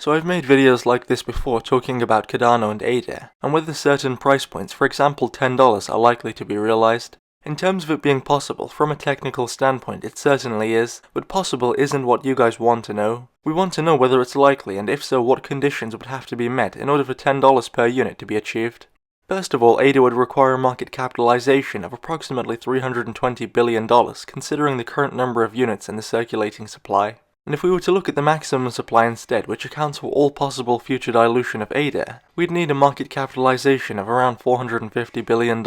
So I've made videos like this before talking about Cardano and ADA, and whether certain price points, for example $10, are likely to be realized. In terms of it being possible, from a technical standpoint it certainly is, but possible isn't what you guys want to know. We want to know whether it's likely, and if so, what conditions would have to be met in order for $10 per unit to be achieved. First of all, ADA would require a market capitalization of approximately $320 billion, considering the current number of units in the circulating supply. And if we were to look at the maximum supply instead, which accounts for all possible future dilution of ADA, we'd need a market capitalization of around $450 billion,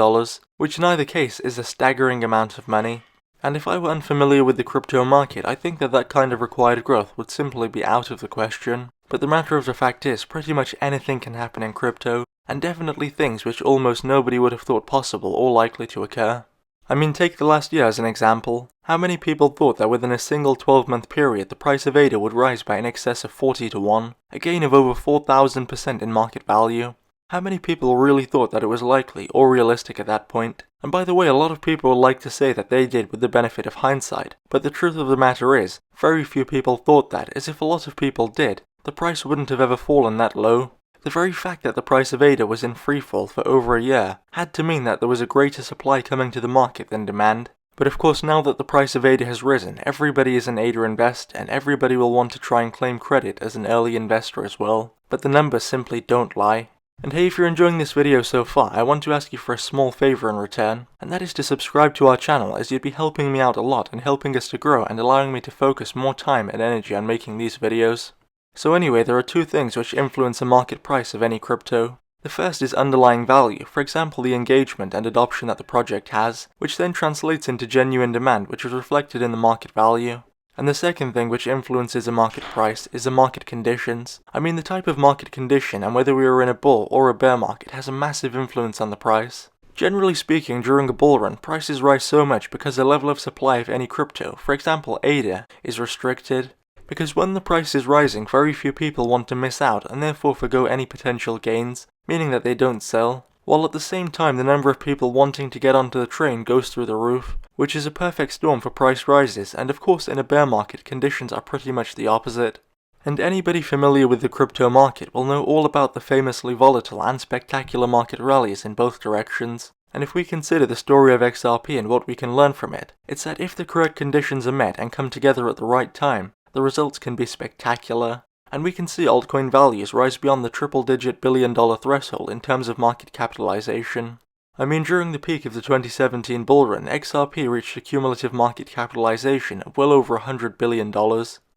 which in either case is a staggering amount of money. And if I were unfamiliar with the crypto market, I think that kind of required growth would simply be out of the question. But the matter of the fact is, pretty much anything can happen in crypto, and definitely things which almost nobody would have thought possible or likely to occur. I mean, take the last year as an example. How many people thought that within a single 12-month period the price of ADA would rise by in excess of 40 to 1, a gain of over 4,000% in market value? How many people really thought that it was likely or realistic at that point? And by the way, a lot of people would like to say that they did with the benefit of hindsight, but the truth of the matter is, very few people thought that, as if a lot of people did, the price wouldn't have ever fallen that low. The very fact that the price of ADA was in freefall for over a year had to mean that there was a greater supply coming to the market than demand. But of course, now that the price of ADA has risen, everybody is an ADA investor and everybody will want to try and claim credit as an early investor as well. But the numbers simply don't lie. And hey, if you're enjoying this video so far, I want to ask you for a small favor in return, and that is to subscribe to our channel, as you'd be helping me out a lot and helping us to grow and allowing me to focus more time and energy on making these videos. So anyway, there are two things which influence the market price of any crypto. The first is underlying value, for example the engagement and adoption that the project has, which then translates into genuine demand which is reflected in the market value. And the second thing which influences a market price is the market conditions. I mean, the type of market condition and whether we are in a bull or a bear market has a massive influence on the price. Generally speaking, during a bull run, prices rise so much because the level of supply of any crypto, for example ADA, is restricted. Because when the price is rising, very few people want to miss out and therefore forgo any potential gains, meaning that they don't sell, while at the same time the number of people wanting to get onto the train goes through the roof, which is a perfect storm for price rises, and of course in a bear market conditions are pretty much the opposite. And anybody familiar with the crypto market will know all about the famously volatile and spectacular market rallies in both directions. And if we consider the story of XRP and what we can learn from it, it's that if the correct conditions are met and come together at the right time, the results can be spectacular, and we can see altcoin values rise beyond the triple-digit billion-dollar threshold in terms of market capitalization. I mean, during the peak of the 2017 bull run, XRP reached a cumulative market capitalization of well over $100 billion,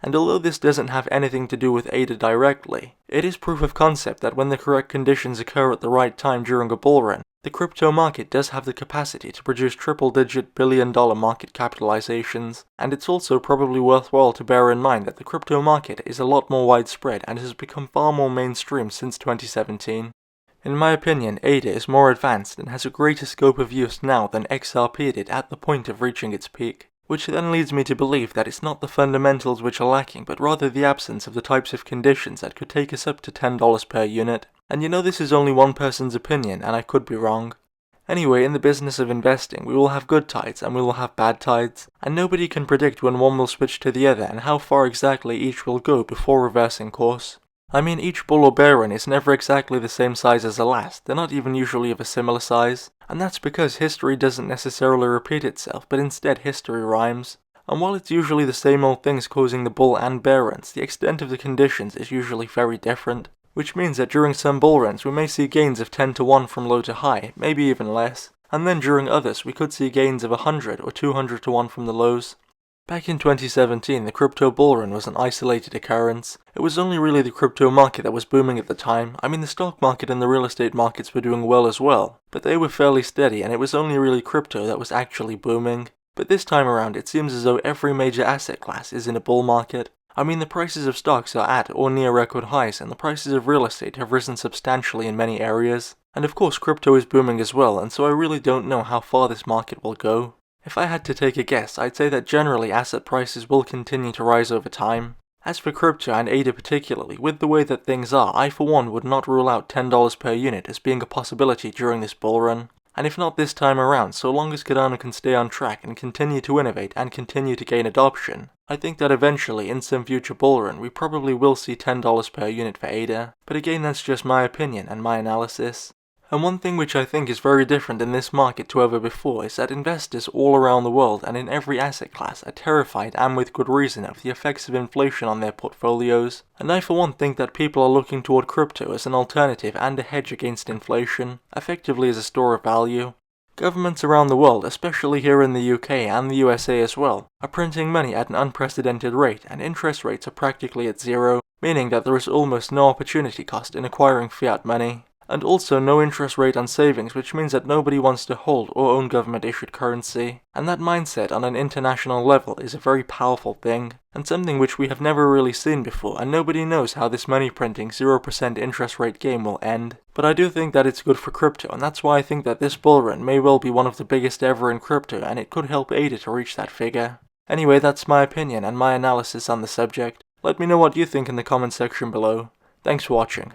and although this doesn't have anything to do with ADA directly, it is proof of concept that when the correct conditions occur at the right time during a bull run, the crypto market does have the capacity to produce triple-digit billion-dollar market capitalizations, and it's also probably worthwhile to bear in mind that the crypto market is a lot more widespread and has become far more mainstream since 2017. In my opinion, ADA is more advanced and has a greater scope of use now than XRP did at the point of reaching its peak, which then leads me to believe that it's not the fundamentals which are lacking, but rather the absence of the types of conditions that could take us up to $10 per unit. And you know, this is only one person's opinion, and I could be wrong. Anyway, in the business of investing, we will have good tides and we will have bad tides, and nobody can predict when one will switch to the other and how far exactly each will go before reversing course. I mean, each bull or bear run is never exactly the same size as the last, they're not even usually of a similar size, and that's because history doesn't necessarily repeat itself, but instead history rhymes. And while it's usually the same old things causing the bull and bear runs, the extent of the conditions is usually very different. Which means that during some bull runs we may see gains of 10 to 1 from low to high, maybe even less, and then during others we could see gains of 100 or 200 to 1 from the lows. Back in 2017, the crypto bull run was an isolated occurrence. It was only really the crypto market that was booming at the time. I mean, the stock market and the real estate markets were doing well as well, but they were fairly steady, and it was only really crypto that was actually booming. But this time around it seems as though every major asset class is in a bull market. I mean, the prices of stocks are at or near record highs, and the prices of real estate have risen substantially in many areas. And of course crypto is booming as well, and so I really don't know how far this market will go. If I had to take a guess, I'd say that generally asset prices will continue to rise over time. As for crypto and ADA particularly, with the way that things are, I for one would not rule out $10 per unit as being a possibility during this bull run. and if not this time around, so long as Cardano can stay on track and continue to innovate and continue to gain adoption, I think that eventually, in some future bull run, we probably will see $10 per unit for ADA, but again that's just my opinion and my analysis. And one thing which I think is very different in this market to ever before is that investors all around the world and in every asset class are terrified, and with good reason, of the effects of inflation on their portfolios. And I for one think that people are looking toward crypto as an alternative and a hedge against inflation, effectively as a store of value. Governments around the world, especially here in the UK and the USA as well, are printing money at an unprecedented rate, and interest rates are practically at zero, meaning that there is almost no opportunity cost in acquiring fiat money. And also no interest rate on savings, which means that nobody wants to hold or own government-issued currency. And that mindset on an international level is a very powerful thing, and something which we have never really seen before, and nobody knows how this money printing 0% interest rate game will end. But I do think that it's good for crypto, and that's why I think that this bull run may well be one of the biggest ever in crypto, and it could help ADA to reach that figure. Anyway, that's my opinion and my analysis on the subject. Let me know what you think in the comment section below. Thanks for watching.